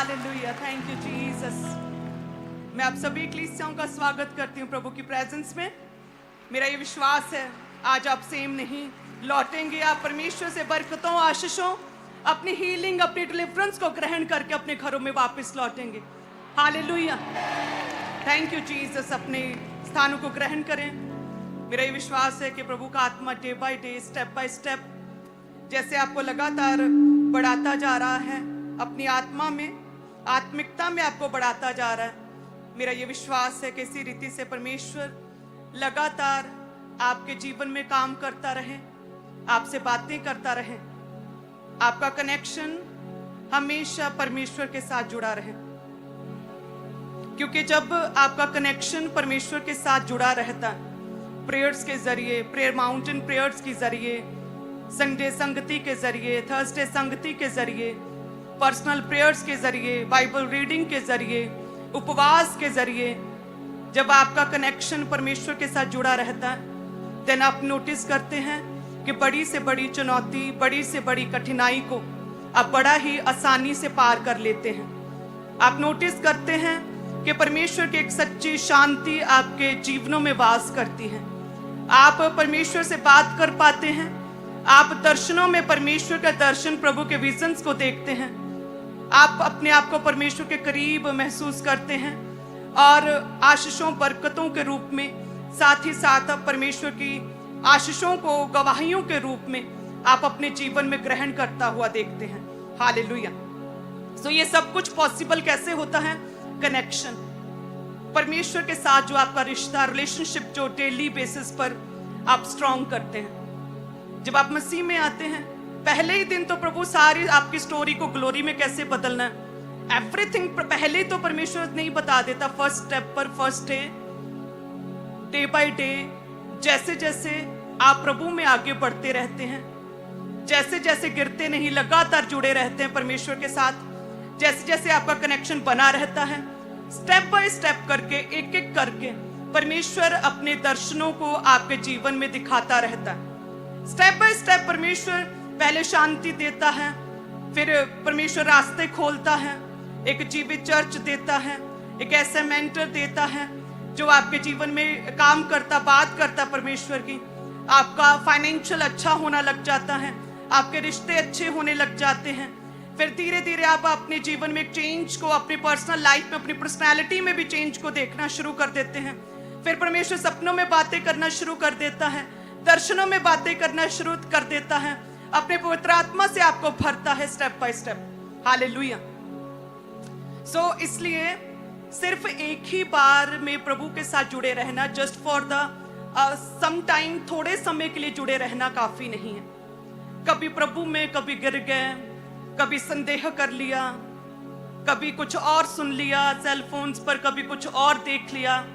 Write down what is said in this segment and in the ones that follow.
Hallelujah, thank you Jesus. मैं आप सभी इक्लीसियाओं का स्वागत करती हूँ प्रभु की प्रेजेंस में। मेरा ये विश्वास है आज आप सेम नहीं लौटेंगे। आप परमेश्वर से बरकतों, आशीषों, अपनी हीलिंग, अपनी डिलीवरेंस को ग्रहण करके अपने घरों में वापस लौटेंगे। Hallelujah, thank you Jesus. अपने स्थानों को ग्रहण करें। मेरा ये विश्वास है कि प्रभु का आत्मा day by day, step by step जैसे आपको लगातार बढ़ाता जा रहा है, अपनी आत्मा में, आत्मिकता में आपको बढ़ाता जा रहा है। मेरा ये विश्वास है कि इसी रीति से परमेश्वर लगातार आपके जीवन में काम करता रहे, आपसे बातें करता रहे, आपका कनेक्शन हमेशा परमेश्वर के साथ जुड़ा रहे। क्योंकि जब आपका कनेक्शन परमेश्वर के साथ जुड़ा रहता है, प्रेयर्स के जरिए, प्रेयर माउंटेन प्रेयर्स के जरिए, संडे संगति के जरिए, थर्सडे संगति के जरिए, पर्सनल प्रेयर्स के जरिए, बाइबल रीडिंग के जरिए, उपवास के जरिए, जब आपका कनेक्शन परमेश्वर के साथ जुड़ा रहता है, देन आप नोटिस करते हैं कि बड़ी से बड़ी चुनौती, बड़ी से बड़ी कठिनाई को आप बड़ा ही आसानी से पार कर लेते हैं। आप नोटिस करते हैं कि परमेश्वर की एक सच्ची शांति आपके जीवनों में वास करती है। आप परमेश्वर से बात कर पाते हैं। आप दर्शनों में परमेश्वर का दर्शन, प्रभु के विजन्स को देखते हैं। आप अपने आप को परमेश्वर के करीब महसूस करते हैं और आशीषों, बरकतों के रूप में, साथ ही साथ आप परमेश्वर की आशीषों को गवाहियों के रूप में आप अपने जीवन में ग्रहण करता हुआ देखते हैं। हालेलुया। सो ये सब कुछ पॉसिबल कैसे होता है? कनेक्शन, परमेश्वर के साथ जो आपका रिश्ता, रिलेशनशिप जो डेली बेसिस पर आप स्ट्रॉन्ग करते हैं। जब आप मसीह में आते हैं, पहले ही दिन तो प्रभु सारी आपकी स्टोरी को ग्लोरी में कैसे बदलना है, एवरीथिंग पहले ही तो परमेश्वर नहीं बता देता। फर्स्ट स्टेप पर, फर्स्ट डे बाय डे, जैसे जैसे आप प्रभु में आगे बढ़ते रहते हैं, जैसे जैसे गिरते नहीं, लगातार जुड़े रहते हैं परमेश्वर के साथ, जैसे जैसे आपका कनेक्शन बना रहता है, स्टेप बाय स्टेप करके, एक एक करके परमेश्वर अपने दर्शनों को आपके जीवन में दिखाता रहता है। स्टेप बाय स्टेप परमेश्वर पहले शांति देता है, फिर परमेश्वर रास्ते खोलता है, एक जीवित चर्च देता है, एक ऐसे मेंटर देता है जो आपके जीवन में काम करता, बात करता परमेश्वर की। आपका फाइनेंशियल अच्छा होना लग जाता है, आपके रिश्ते अच्छे होने लग जाते हैं। फिर धीरे धीरे आप अपने जीवन में एक चेंज को, अपनी पर्सनल लाइफ में, अपनी पर्सनालिटी में भी चेंज को देखना शुरू कर देते हैं। फिर परमेश्वर सपनों में बातें करना शुरू कर देता है, दर्शनों में बातें करना शुरू कर देता है, अपने पवित्र आत्मा से आपको भरता है स्टेप बाय स्टेप। हालेलुया। सो इसलिए सिर्फ एक ही बार में प्रभु के साथ जुड़े रहना, just for the some time, थोड़े समय के लिए जुड़े रहना काफी नहीं है। कभी प्रभु में, कभी गिर गए, कभी संदेह कर लिया, कभी कुछ और सुन लिया सेल फोन्स पर, कभी कुछ और देख लिया,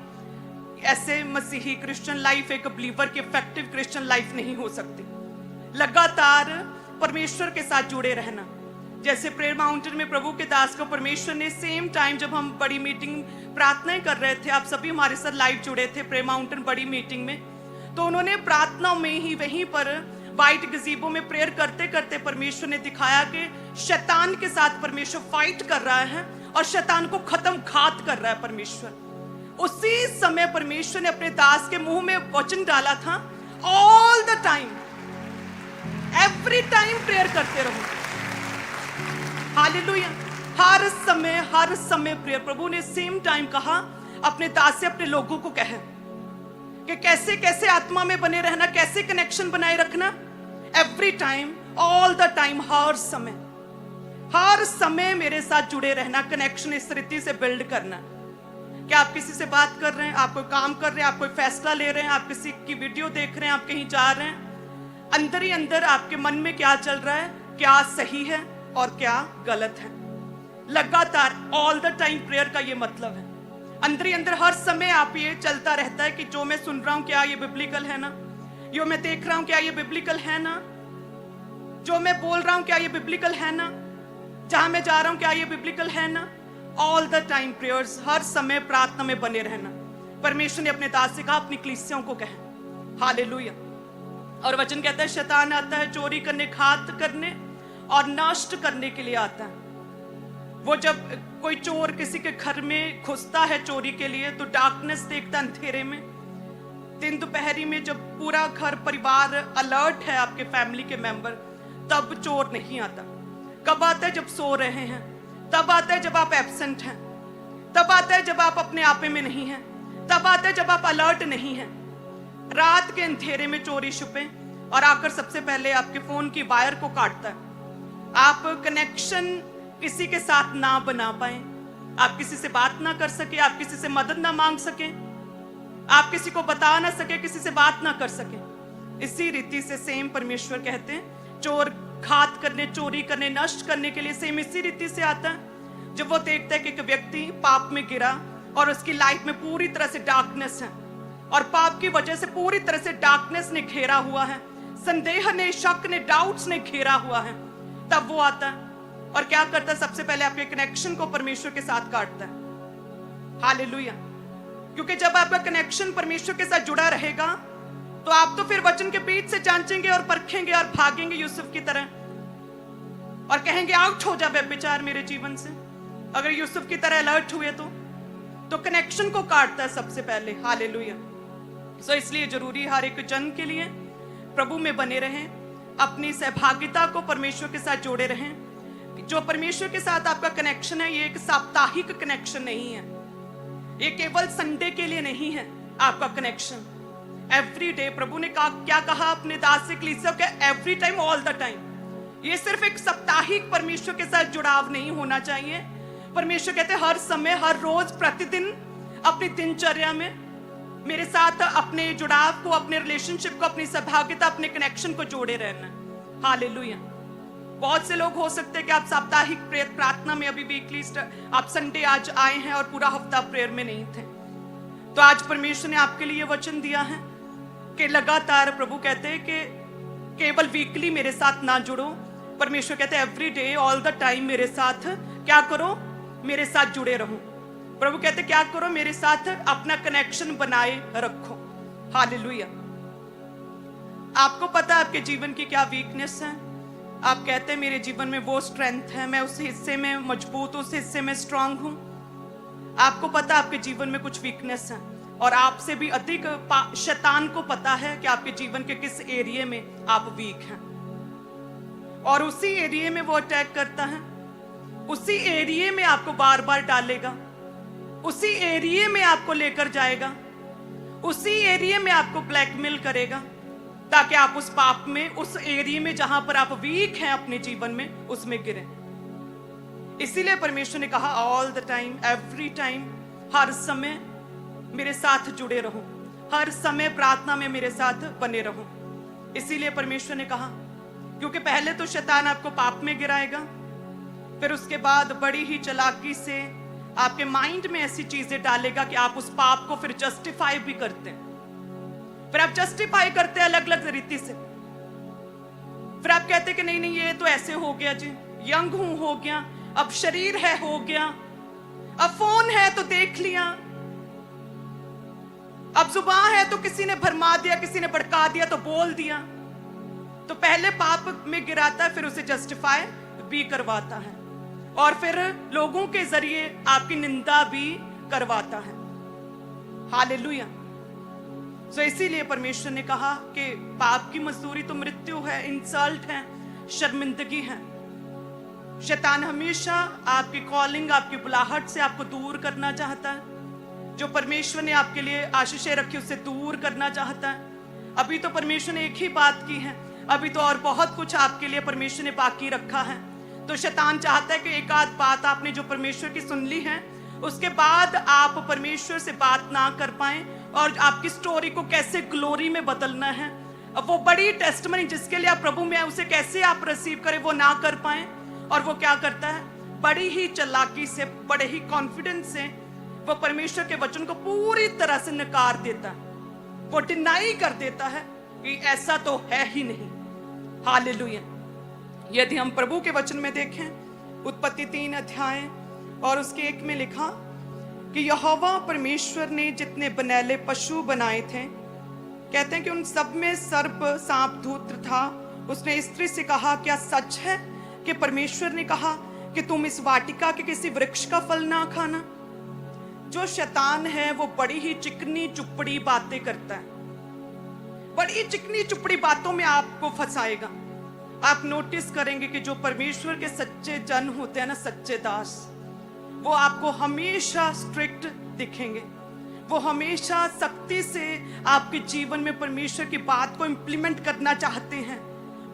ऐसे मसीही क्रिश्चियन लाइफ, एक बिलीवर की इफेक्टिव क्रिश्चियन लाइफ नहीं हो सकती। लगातार परमेश्वर के साथ जुड़े रहना। जैसे प्रेयर माउंटेन में प्रभु के दास को परमेश्वर ने सेम टाइम, जब हम बड़ी मीटिंग प्रार्थनाएं कर रहे थे, आप सभी हमारे साथ लाइव जुड़े थे प्रेयर माउंटेन बड़ी मीटिंग में, तो उन्होंने प्रार्थना में ही वहीं पर वाइट गजीबो में प्रेयर करते करते परमेश्वर ने दिखाया कि शैतान के साथ परमेश्वर फाइट कर रहा है और शैतान को खत्म घात कर रहा है परमेश्वर। उसी समय परमेश्वर ने अपने दास के मुंह में वचन डाला था, all the time, every time prayer करते रहो। हालेलुया। हर समय प्रेयर। प्रभु ने सेम टाइम कहा अपने दास से, अपने लोगों को कहे कि कैसे कैसे आत्मा में बने रहना, कैसे कनेक्शन बनाए रखना, every time, all the time, हर समय मेरे साथ जुड़े रहना, कनेक्शन इस रीति से बिल्ड करना। क्या आप किसी से बात कर रहे हैं, आप कोई काम कर रहे हैं, आप कोई फैसला ले रहे हैं, आप किसी की वीडियो देख रहे हैं, आप कहीं जा रहे हैं, अंदर ही अंदर आपके मन में क्या चल रहा है, क्या सही है और क्या गलत है। लगातार ऑल द टाइम प्रेयर का ये मतलब है। अंदर ही अंदर हर समय आप ये चलता रहता है कि जो मैं सुन रहा हूं क्या ये बिब्लिकल है ना, जो मैं देख रहा हूं क्या ये बिब्लिकल है ना, जो मैं बोल रहा हूं क्या ये बिब्लिकल है ना, जहां मैं जा रहा हूं क्या ये बिब्लिकल है ना। ऑल द टाइम प्रेयर्स, हर समय प्रार्थना में बने रहना। परमेश्वर ने अपने दास से कहा अपनी कलीसियाओं को कहे। हालेलुया। और वचन कहता है शैतान आता है चोरी करने, घात करने और नष्ट करने के लिए आता है। वो जब कोई चोर किसी के घर में घुसता है चोरी के लिए तो डार्कनेस देखता अंधेरे में। दिन दोपहरी में जब पूरा घर परिवार अलर्ट है, आपके फैमिली के मेंबर, तब चोर नहीं आता। कब आता है? जब सो रहे हैं। तब आता है जब आप एब्सेंट हैं। तब आता है जब आप अपने आपे में नहीं हैं। तब आता है जब आप अलर्ट नहीं हैं। रात के अंधेरे में चोरी छुपे और आकर सबसे पहले आपके फोन की वायर को काटता है। आप कनेक्शन किसी के साथ ना बना पाए, आप किसी से बात ना कर सके, आप किसी से मदद ना मांग सके, आप किसी को बता ना सके, किसी से बात ना कर सके। इसी रीति से सेम परमेश्वर कहते हैं चोर घात करने, चोरी करने, नष्ट करने के लिए सेम इसी रीति से आता है। जब वो देखता है कि एक व्यक्ति पाप में गिरा और उसकी लाइफ में पूरी तरह से डार्कनेस है और पाप की वजह से पूरी तरह से डार्कनेस ने घेरा हुआ है, संदेह ने, शक ने, डाउट्स ने घेरा हुआ है, तब वो आता है और क्या करता है? सबसे पहले आपके कनेक्शन को परमेश्वर के साथ काटता है। हालेलुया। क्योंकि जब आपका कनेक्शन परमेश्वर के साथ जुड़ा रहेगा तो आप तो फिर वचन के बीच से जांचेंगे और परखेंगे और भागेंगे यूसुफ की तरह और कहेंगे आउट हो जा व्यभिचार मेरे जीवन से। अगर यूसुफ की तरह अलर्ट हुए तो कनेक्शन को काटता है सबसे पहले। हालेलुया। सो इसलिए जरूरी हर एक जन के लिए प्रभु में बने रहें, अपनी सहभागिता को परमेश्वर के साथ जोड़े रहें। जो परमेश्वर के साथ आपका कनेक्शन है ये एक साप्ताहिक कनेक्शन नहीं है, ये केवल संडे के लिए नहीं है। आपका कनेक्शन एवरी डे, प्रभु ने क्या कहा अपने दास से कलीसिया के? Every time, all the time. ये सिर्फ एक साप्ताहिक परमेश्वर के साथ जुड़ाव नहीं होना चाहिए। परमेश्वर कहते हैं हर समय, हर रोज, प्रतिदिन अपनी दिनचर्या में मेरे साथ अपने जुड़ाव को, अपने रिलेशनशिप को, अपनी सहभागिता, अपने कनेक्शन को जोड़े रहना। हालेलुया। बहुत से लोग हो सकते हैं कि आप साप्ताहिक प्रेयर प्रार्थना में, अभी वीकली आप संडे आज आए हैं और पूरा हफ्ता प्रेयर में नहीं थे। तो आज परमेश्वर ने आपके लिए वचन दिया है कि लगातार, प्रभु कहते हैं कि केवल वीकली मेरे साथ ना जुड़ो। परमेश्वर कहते हैं every day, all the time मेरे साथ क्या करो? मेरे साथ जुड़े रहो। प्रभु कहते क्या करो? मेरे साथ अपना कनेक्शन बनाए रखो। हालेलुया। आपको पता है आपके जीवन की क्या वीकनेस है? आप कहते हैं मेरे जीवन में वो स्ट्रेंथ है, मैं उस हिस्से में मजबूत, उस हिस्से में स्ट्रांग हूं। आपको पता है आपके जीवन में कुछ वीकनेस है और आपसे भी अधिक शैतान को पता है कि आपके जीवन के किस एरिया में आप वीक हैं और उसी एरिया में वो अटैक करता है। उसी एरिया में आपको बार बार डालेगा, उसी एरिया में आपको लेकर जाएगा, उसी एरिया में आपको ब्लैकमेल करेगा ताकि आप उस पाप में, उस एरिया में जहां पर आप वीक हैं अपने जीवन में, उसमें गिरे। इसीलिए परमेश्वर ने कहा all the time, every time, हर समय मेरे साथ जुड़े रहो, हर समय प्रार्थना में मेरे साथ बने रहो। इसीलिए परमेश्वर ने कहा, क्योंकि पहले तो शैतान आपको पाप में गिराएगा, फिर उसके बाद बड़ी ही चालाकी से आपके माइंड में ऐसी चीजें डालेगा कि आप उस पाप को फिर जस्टिफाई भी करते हैं। फिर आप जस्टिफाई करते हैं अलग अलग रीति से। फिर आप कहते हैं कि नहीं नहीं, ये तो ऐसे हो गया जी, यंग हूं हो गया, अब शरीर है हो गया, अब फोन है तो देख लिया, अब जुबान है तो किसी ने भरमा दिया, किसी ने भड़का दिया तो बोल दिया। तो पहले पाप में गिराता है, फिर उसे जस्टिफाई भी करवाता है और फिर लोगों के जरिए आपकी निंदा भी करवाता है। हालेलुया। सो इसीलिए परमेश्वर ने कहा कि पाप की मजदूरी तो मृत्यु है, इंसल्ट है, शर्मिंदगी है। शैतान हमेशा आपकी कॉलिंग, आपकी बुलाहट से आपको दूर करना चाहता है। जो परमेश्वर ने आपके लिए आशीषें रखी उससे दूर करना चाहता है। अभी तो परमेश्वर ने एक ही बात की है, अभी तो और बहुत कुछ आपके लिए परमेश्वर ने बाकी रखा है। तो शैतान चाहता है कि एक आध बात आपने जो परमेश्वर की सुन ली है उसके बाद आप परमेश्वर से बात ना कर पाए और आपकी स्टोरी को कैसे ग्लोरी में बदलना है, अब वो बड़ी टेस्टमनी जिसके लिए आप प्रभु में है उसे कैसे आप रिसीव करें, वो ना कर पाए। और वो क्या करता है, बड़ी ही चालाकी से, बड़े ही कॉन्फिडेंस से वो परमेश्वर के वचन को पूरी तरह से नकार देता है, वो डिनाई कर देता है कि ऐसा तो है ही नहीं। हालेलुया। यदि हम प्रभु के वचन में देखें, उत्पत्ति 3 अध्याय और उसके 1 में लिखा कि यहोवा परमेश्वर ने जितने बनैले पशु बनाए थे, कहते हैं कि उन सब में सर्प, सांप, धूर्त था। उसने स्त्री से कहा, क्या सच है कि परमेश्वर ने कहा कि तुम इस वाटिका के किसी वृक्ष का फल ना खाना। जो शैतान है वो बड़ी ही चिकनी चुपड़ी बातें करता है, बड़ी चिकनी चुपड़ी बातों में आपको फंसाएगा। आप नोटिस करेंगे कि जो परमेश्वर के सच्चे जन होते हैं ना, सच्चे दास, वो आपको हमेशा स्ट्रिक्ट दिखेंगे। वो हमेशा सख्ती से आपके जीवन में परमेश्वर की बात को इंप्लीमेंट करना चाहते हैं।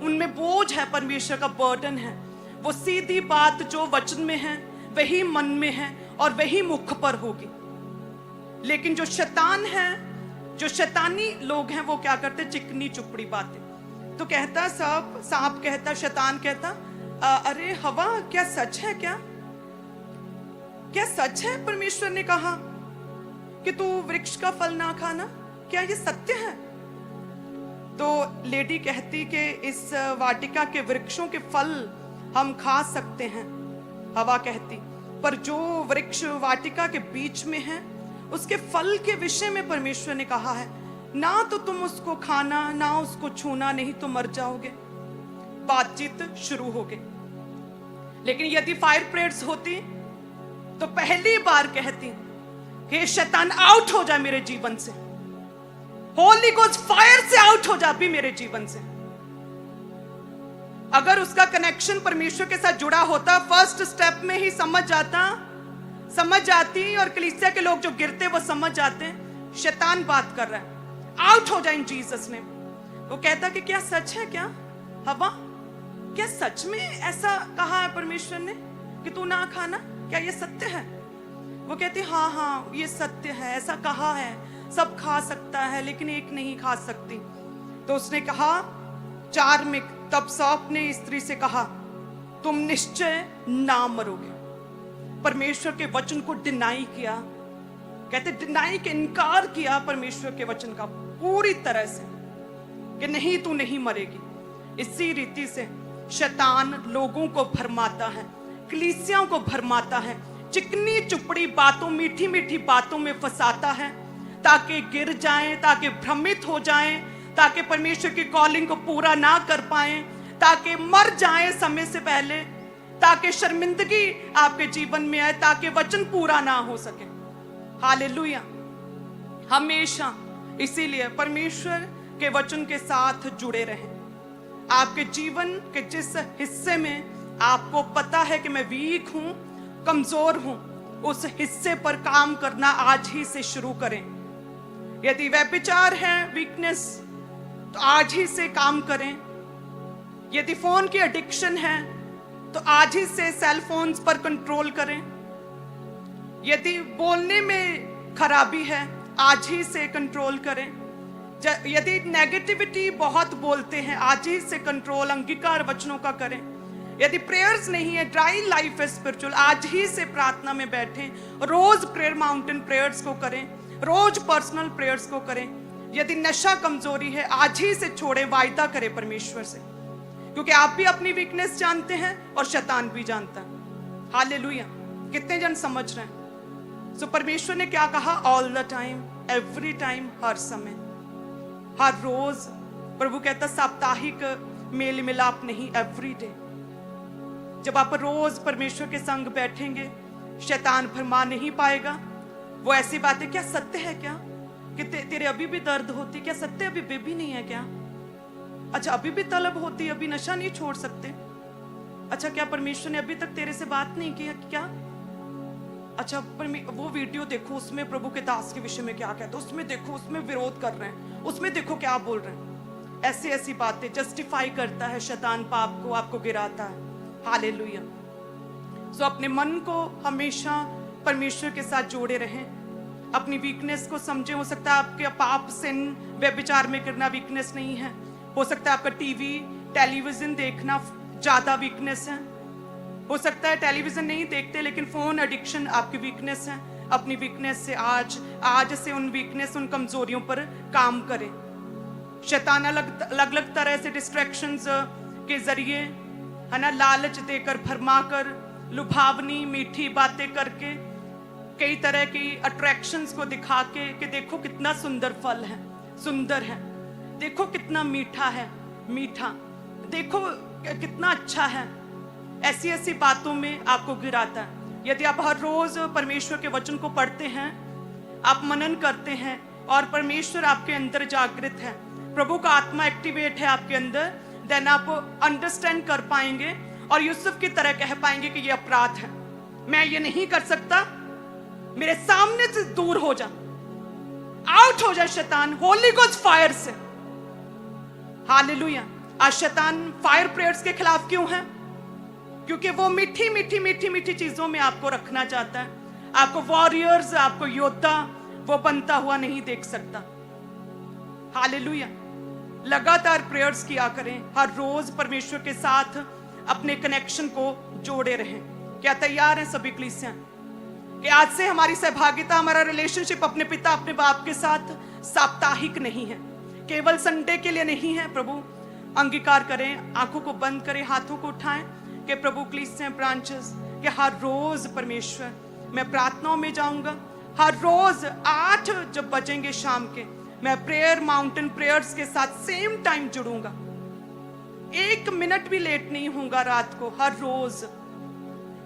उनमें बोझ है, परमेश्वर का बर्डन है। वो सीधी बात जो वचन में है वही मन में है और वही मुख पर होगी। लेकिन जो शैतान है, जो शैतानी लोग हैं, वो क्या करते? चिकनी चुपड़ी बातें। तो कहता सांप कहता, शैतान कहता, अरे हवा, क्या सच है? क्या सच है? परमेश्वर ने कहा कि तू वृक्ष का फल ना खाना, क्या ये सत्य है? तो लेडी कहती कि इस वाटिका के वृक्षों के फल हम खा सकते हैं। हवा कहती, पर जो वृक्ष वाटिका के बीच में है उसके फल के विषय में परमेश्वर ने कहा है, ना तो तुम उसको खाना, ना उसको छूना, नहीं तो मर जाओगे। बातचीत शुरू हो गई। लेकिन यदि फायर प्रेयर्स होती तो पहली बार कहती कि शैतान आउट हो जा मेरे जीवन से, होली गोस्ट फायर से आउट हो जा भी मेरे जीवन से। अगर उसका कनेक्शन परमेश्वर के साथ जुड़ा होता, फर्स्ट स्टेप में ही समझ जाती और कलीसिया के लोग जो गिरते वो समझ जाते शैतान बात कर रहा है, आउट हो जाए इन जीसस ने। वो कहता कि क्या सच है? क्या हवा, क्या सच में ऐसा कहा है परमेश्वर ने कि तू ना खाना? क्या ये सत्य है? वो कहती, हाँ ये सत्य है, ऐसा कहा है, सब खा सकता है लेकिन एक नहीं खा सकती। तो उसने कहा चार्मिक, तब सांप ने स्त्री से कहा, तुम निश्चय ना मरोगे। परमेश्वर के वचन को डिनाई किया, कहते डिनाई के इनकार किया परमेश्वर के वचन का पूरी तरह से कि नहीं, तू नहीं मरेगी। इसी रीति से शैतान लोगों को भरमाता है, कलीसियाओं को भरमाता है, चिकनी चुपड़ी बातों, मीठी मीठी बातों में फंसाता है ताकि गिर जाएं, ताकि भ्रमित हो जाएं, ताकि परमेश्वर की कॉलिंग को पूरा ना कर पाएं, ताकि मर जाएं समय से पहले, ताकि शर्मिंदगी आपके जीवन में आए, ताकि वचन पूरा ना हो सके। हालेलुया। हमेशा इसीलिए परमेश्वर के वचन के साथ जुड़े रहें। आपके जीवन के जिस हिस्से में आपको पता है कि मैं वीक हूं, कमजोर हूं, उस हिस्से पर काम करना आज ही से शुरू करें। यदि व्यभिचार है, वीकनेस, तो आज ही से काम करें। यदि फोन की एडिक्शन है तो आज ही से सेल फोन्स पर कंट्रोल करें। यदि बोलने में खराबी है, आज ही से कंट्रोल करें। यदि नेगेटिविटी बहुत बोलते हैं, आज ही से कंट्रोल अंगीकार वचनों का करें। यदि प्रेयर्स नहीं है, ड्राई लाइफ है स्पिरिचुअल, आज ही से प्रार्थना में बैठें, रोज प्रेयर माउंटेन प्रेयर्स को करें, रोज पर्सनल प्रेयर्स को करें। यदि नशा कमजोरी है, आज ही से छोड़ें, वायदा करें परमेश्वर से, क्योंकि आप भी अपनी वीकनेस जानते हैं और शैतान भी जानता है। हालेलुया। कितने जन समझ रहे हैं? सो परमेश्वर ने क्या कहा? All the time, every time, हर समय, हर रोज। प्रभु कहता साप्ताहिक मेल मिलाप नहीं, एवरी डे। जब आप रोज परमेश्वर के संग बैठेंगे, शैतान भरमा नहीं पाएगा। वो ऐसी बातें, क्या सत्य है? क्या कि तेरे अभी भी दर्द होती? क्या सत्य अभी बेबी नहीं है? क्या अच्छा अभी भी तलब होती, अभी नशा नहीं छोड़ सकते? अच्छा क्या परमेश्वर ने अभी तक तेरे से बात नहीं की? क्या अच्छा वो वीडियो देखो, उसमें प्रभु के दास के विषय में क्या कहते, उसमें देखो, उसमें विरोध कर रहे हैं, उसमें देखो क्या बोल रहे हैं। ऐसी ऐसी बातें जस्टिफाई करता है शैतान, पाप को, आपको गिराता है। हालेलुया। सो अपने मन को हमेशा परमेश्वर के साथ जोड़े रहें, अपनी वीकनेस को समझें। हो सकता है आपके पाप, सिन, व्यभिचार में करना वीकनेस नहीं है, हो सकता है आपका टीवी, टेलीविजन देखना ज्यादा वीकनेस है, हो सकता है टेलीविजन नहीं देखते लेकिन फोन एडिक्शन आपकी वीकनेस है। अपनी वीकनेस से आज से उन वीकनेस, उन कमजोरियों पर काम करें। शैतान अलग अलग तरह से डिस्ट्रैक्शंस के जरिए, है ना, लालच देकर, भरमा कर, लुभावनी मीठी बातें करके, कई तरह की अट्रैक्शंस को दिखा के कि देखो कितना सुंदर फल है, सुंदर है, देखो कितना मीठा है, मीठा, देखो कितना अच्छा है। ऐसी ऐसी बातों में आपको गिराता है। यदि आप हर रोज परमेश्वर के वचन को पढ़ते हैं, आप मनन करते हैं और परमेश्वर आपके अंदर जागृत है, प्रभु का आत्मा एक्टिवेट है आपके अंदर, देन आप अंडरस्टैंड कर पाएंगे और यूसुफ की तरह कह पाएंगे कि ये अपराध है, मैं ये नहीं कर सकता, मेरे सामने से दूर हो जा, आउट हो जा शैतान, होली गोस्ट फायर से। हालेलुया। आज शैतान फायर प्रेयर्स के खिलाफ क्यों है? क्योंकि वो मीठी मीठी मीठी मीठी चीजों में आपको रखना चाहता है। आपको वॉरियर्स, आपको योद्धा वो बनता हुआ नहीं देख सकता। हालेलुया। लगातार प्रेयर्स किया करें, हर रोज परमेश्वर के साथ अपने कनेक्शन को जोड़े रहें। क्या तैयार हैं सभी कलीसियां कि आज से हमारी सहभागिता, हमारा रिलेशनशिप अपने पिता अपने बाप के साथ साप्ताहिक नहीं है, केवल संडे के लिए नहीं है। प्रभु अंगीकार करें, आंखों को बंद करें, हाथों को उठाएं कि प्रभु कलीसिया ब्रांचेस कि हर रोज परमेश्वर मैं प्रार्थनाओं में जाऊंगा, हर रोज 8 जब बजेंगे शाम के मैं प्रेयर माउंटेन प्रेयर्स के साथ सेम टाइम जुड़ूंगा, 1 मिनट भी लेट नहीं होऊंगा रात को। हर रोज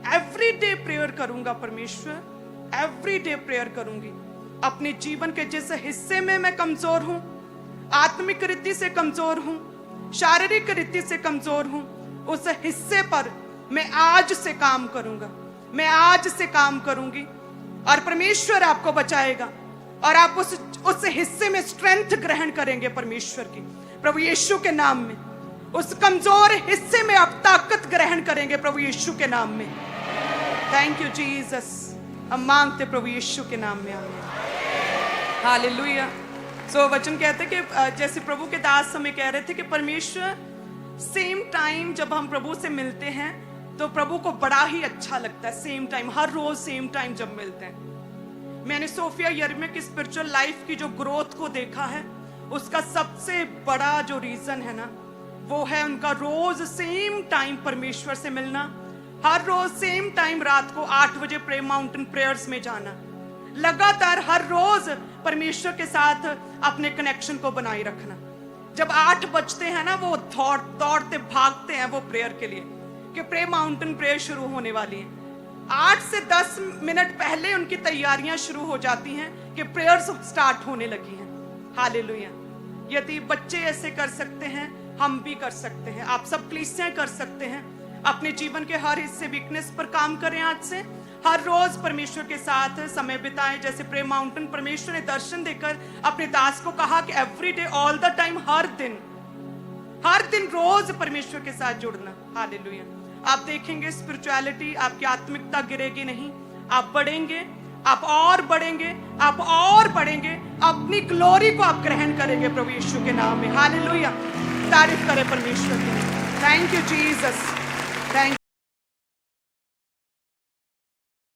एवरी डे प्रेयर करूंगा परमेश्वर, एवरी डे प्रेयर करूंगी। अपने जीवन के जिस हिस्से में मैं कमजोर हूं, आत्मिक रीति से कमजोर हूं, शारीरिक रीति से कमजोर हूं, उस हिस्से पर मैं आज से काम करूंगा, मैं आज से काम करूंगी और परमेश्वर आपको बचाएगा और आप उस हिस्से में स्ट्रेंथ ग्रहण करेंगे परमेश्वर की, प्रभु यीशु के नाम में। उस कमजोर हिस्से में आप ताकत ग्रहण करेंगे प्रभु यीशु के नाम में। Thank you Jesus. हम मांगते प्रभु यीशु के नाम में, आमीन। हालेलुया। सो वचन कहते कि जैसे प्रभु के दास हमें कह रहे थे कि परमेश्वर सेम टाइम जब हम प्रभु से मिलते हैं तो प्रभु को बड़ा ही अच्छा लगता है। सेम टाइम, हर रोज सेम टाइम जब मिलते हैं। मैंने सोफिया यर्मिया की स्पिरिचुअल लाइफ की जो ग्रोथ को देखा है, उसका सबसे बड़ा जो रीजन है ना, वो है उनका रोज सेम टाइम परमेश्वर से मिलना, हर रोज सेम टाइम रात को 8 बजे प्रेयर माउंटेन प्रेयर्स में जाना, लगातार हर रोज परमेश्वर के साथ अपने कनेक्शन को बनाए रखना। जब 8 बजते हैं ना, वो दौड़ते भागते हैं वो प्रेयर के लिए कि प्रेयर माउंटेन प्रेयर शुरू होने वाली है। 8 से 10 मिनट पहले उनकी तैयारियां शुरू हो जाती हैं कि प्रेयर्स स्टार्ट होने लगी हैं। हालेलुया। यदि बच्चे ऐसे कर सकते हैं, हम भी कर सकते हैं। आप सब कलीसियां कर सकते हैं। अपने जीवन के हर हिस्से वीकनेस पर काम करें। आज से हर रोज परमेश्वर के साथ समय बिताएं। जैसे प्रेयर माउंटेन परमेश्वर ने दर्शन देकर अपने दास को कहा कि every day, all the time, हर दिन रोज परमेश्वर के साथ जुड़ना। हालेलुया। आप देखेंगे स्पिरिचुअलिटी, आपकी आत्मिकता गिरेगी नहीं, आप बढ़ेंगे, आप और बढ़ेंगे, आप और बढ़ेंगे, अपनी ग्लोरी को आप ग्रहण करेंगे प्रभु यीशु के नाम में। हालेलुया। तारीफ करें परमेश्वर की। Thank you Jesus.